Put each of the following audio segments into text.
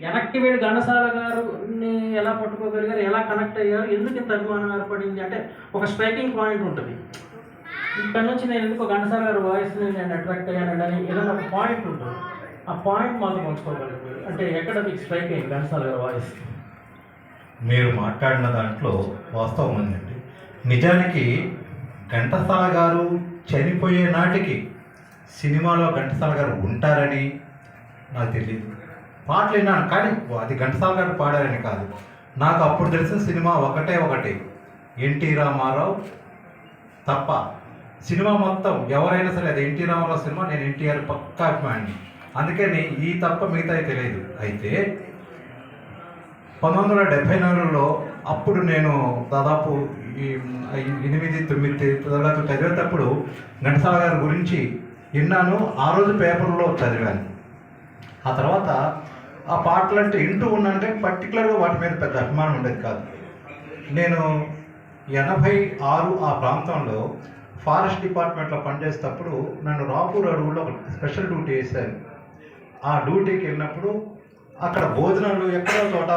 వెనక్కి వెళ్ళి ఘంటసాల గారిని ఎలా పట్టుకోగలిగారు, ఎలా కనెక్ట్ అయ్యారు, ఎందుకు ఇంత అభిమానం ఏర్పడింది అంటే ఒక స్ట్రైకింగ్ పాయింట్ ఉంటుంది. ఇక్కడ నుంచి నేను ఎందుకు ఘంటసాల గారి వాయిస్ని నేను అట్రాక్ట్ అయ్యానని ఏదైనా ఒక పాయింట్ ఉంటుంది. ఆ పాయింట్ మాత్రం పంచుకోగలరు అంటే ఎక్కడ మీకు స్ట్రైక్ అయ్యింది ఘంటసాల గారి వాయిస్? మీరు మాట్లాడిన దాంట్లో వాస్తవం ఉందండి. నిజానికి ఘంటసాల గారు చనిపోయే నాటికి సినిమాలో ఘంటసాల గారు ఉంటారని నాకు తెలియదు. పాటలు విన్నాను కానీ అది ఘంటసాల గారు పాడారని కాదు. నాకు అప్పుడు తెలిసిన సినిమా ఒకటి ఎన్టీ రామారావు తప్ప. సినిమా మొత్తం ఎవరైనా సరే అది ఎన్టీ రామారావు సినిమా, నేను ఎన్టీఆర్ పక్కా అభిమాని. అందుకని ఈ తప్ప మిగతాయి తెలియదు. అయితే 1974లో అప్పుడు నేను దాదాపు ఈ 8-9 తరగతులు చదివేటప్పుడు ఘంటసాల గారి గురించి విన్నాను. ఆ రోజు పేపర్లో చదివాను. ఆ తర్వాత ఆ పాటలు అంటే వింటూ ఉన్నాను కానీ పర్టికులర్గా వాటి మీద పెద్ద అభిమానం ఉండేది కాదు. నేను 86 ఆ ప్రాంతంలో ఫారెస్ట్ డిపార్ట్మెంట్లో పనిచేసేటప్పుడు నన్ను రాపూర్ అడవుల్లో ఒక స్పెషల్ డ్యూటీ వేశారు. ఆ డ్యూటీకి వెళ్ళినప్పుడు అక్కడ భోజనాలు ఎక్కడో చోట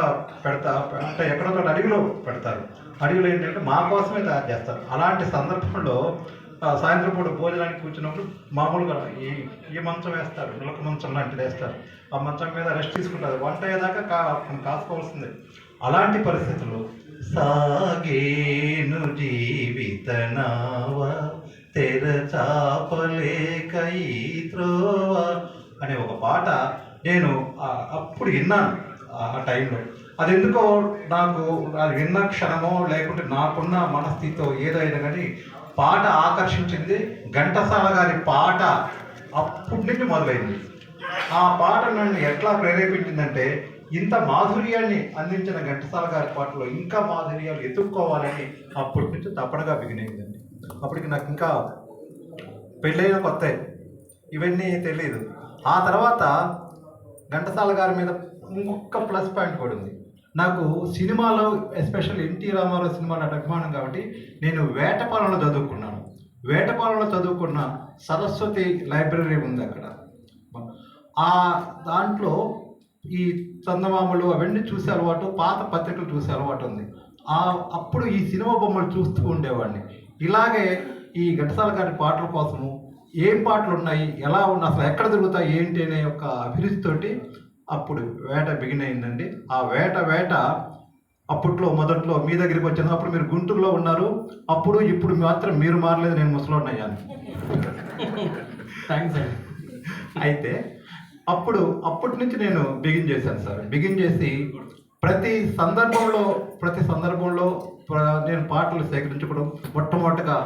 అంటే ఎక్కడో చోట అడవిలో పెడతారు. అడవిలో ఏంటంటే మా కోసమే తయారు చేస్తారు. అలాంటి సందర్భంలో సాయంత్రం పూట భోజనానికి కూర్చున్నప్పుడు మామూలుగా ఈ మంచం వేస్తారు, నులక మంచం లాంటిది వేస్తారు. ఆ మంచం మీద రెస్ట్ తీసుకుంటారు. వంట అయ్యేదాకా కాసుకోవాల్సిందే. అలాంటి పరిస్థితుల్లో సాగేను జీవిత నావా తెర చాపలేక ఈ త్రోవా అనే ఒక పాట నేను అప్పుడు విన్నాను. ఆ టైంలో అది ఎందుకో నాకు అది విన్న క్షణమో లేకుంటే నాకున్న మనస్థితితో ఏదైనా కానీ పాట ఆకర్షించింది. ఘంటసాల గారి పాట అప్పటి నుంచి మొదలైంది. ఆ పాట నన్ను ఎట్లా ప్రేరేపించిందంటే ఇంత మాధుర్యాన్ని అందించిన ఘంటసాల గారి పాటలో ఇంకా మాధుర్యాలు ఎత్తుక్కోవాలని అప్పటి నుంచి తప్పనగా బిగినైందండి. అప్పటికి నాకు ఇంకా పెళ్ళైన కొత్త ఇవన్నీ తెలియదు. ఆ తర్వాత ఘంటసాల గారి మీద ఇంకొక ప్లస్ పాయింట్ కూడా ఉంది. నాకు సినిమాలో ఎస్పెషల్ ఎన్టీ రామారావు సినిమాలో అభిమానం కాబట్టి నేను వేటపాలెంలో చదువుకున్నాను. వేటపాలెంలో చదువుకున్న సరస్వతి లైబ్రరీ ఉంది అక్కడ. ఆ దాంట్లో ఈ చందమామలు అవన్నీ చూసే అలవాటు, పాత పత్రికలు చూసే అలవాటు ఉంది. అప్పుడు ఈ సినిమా బొమ్మలు చూస్తూ ఉండేవాడిని. ఇలాగే ఈ ఘంటసాల గారి పాటల కోసము ఏం పాటలు ఉన్నాయి, ఎలా ఉన్నాయి, అసలు ఎక్కడ దొరుకుతాయి ఏంటి అనే ఒక అభిరుచితోటి అప్పుడు వేట బిగిన్ అయిందండి. ఆ వేట అప్పట్లో మొదట్లో మీ దగ్గరికి వచ్చాను. అప్పుడు మీరు గుంటూరులో ఉన్నారు. అప్పుడు ఇప్పుడు మాత్రం మీరు మారలేదు, నేను ముసలోడిని అయ్యాను. థ్యాంక్స్ అండి. అయితే అప్పటి నుంచి నేను బిగిన్ చేశాను సార్. బిగిన్ చేసి ప్రతి సందర్భంలో నేను పాటలు సేకరించుకోవడం. మొట్టమొదటిగా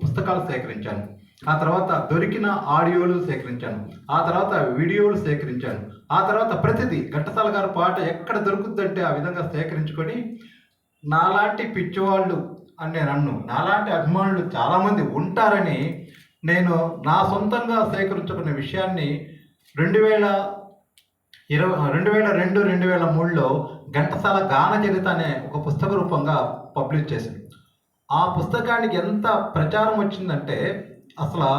పుస్తకాలు సేకరించాను. ఆ తర్వాత దొరికిన ఆడియోలు సేకరించాను. ఆ తర్వాత వీడియోలు సేకరించాను. ఆ తర్వాత ప్రతిదీ ఘంటసాల గారి పాట ఎక్కడ దొరుకుతుందంటే ఆ విధంగా సేకరించుకొని నాలాంటి పిచ్చివాళ్ళు అని నేను నాలాంటి అభిమానులు చాలామంది ఉంటారని నేను నా సొంతంగా సేకరించుకునే విషయాన్ని 2002-2003లో ఘంటసాల గాన చరిత అనే ఒక పుస్తక రూపంగా పబ్లిష్ చేసింది. ఆ పుస్తకానికి ఎంత ప్రచారం వచ్చిందంటే అసలు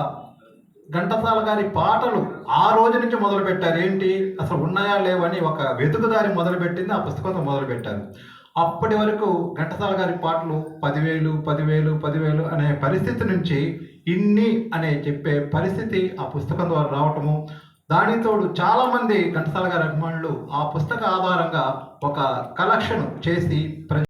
ఘంటసాల గారి పాటలు ఆ రోజు నుంచి మొదలుపెట్టారు. ఏంటి అసలు ఉన్నాయా లేవని ఒక వెతుకుదారి మొదలుపెట్టింది ఆ పుస్తకంతో మొదలుపెట్టారు. అప్పటి వరకు ఘంటసాల గారి పాటలు 10,000 అనే పరిస్థితి నుంచి ఇన్ని అనే చెప్పే పరిస్థితి ఆ పుస్తకం ద్వారా రావటము. దానితోడు చాలామంది ఘంటసాల గారి అభిమానులు ఆ పుస్తక ఆధారంగా ఒక కలెక్షన్ చేసి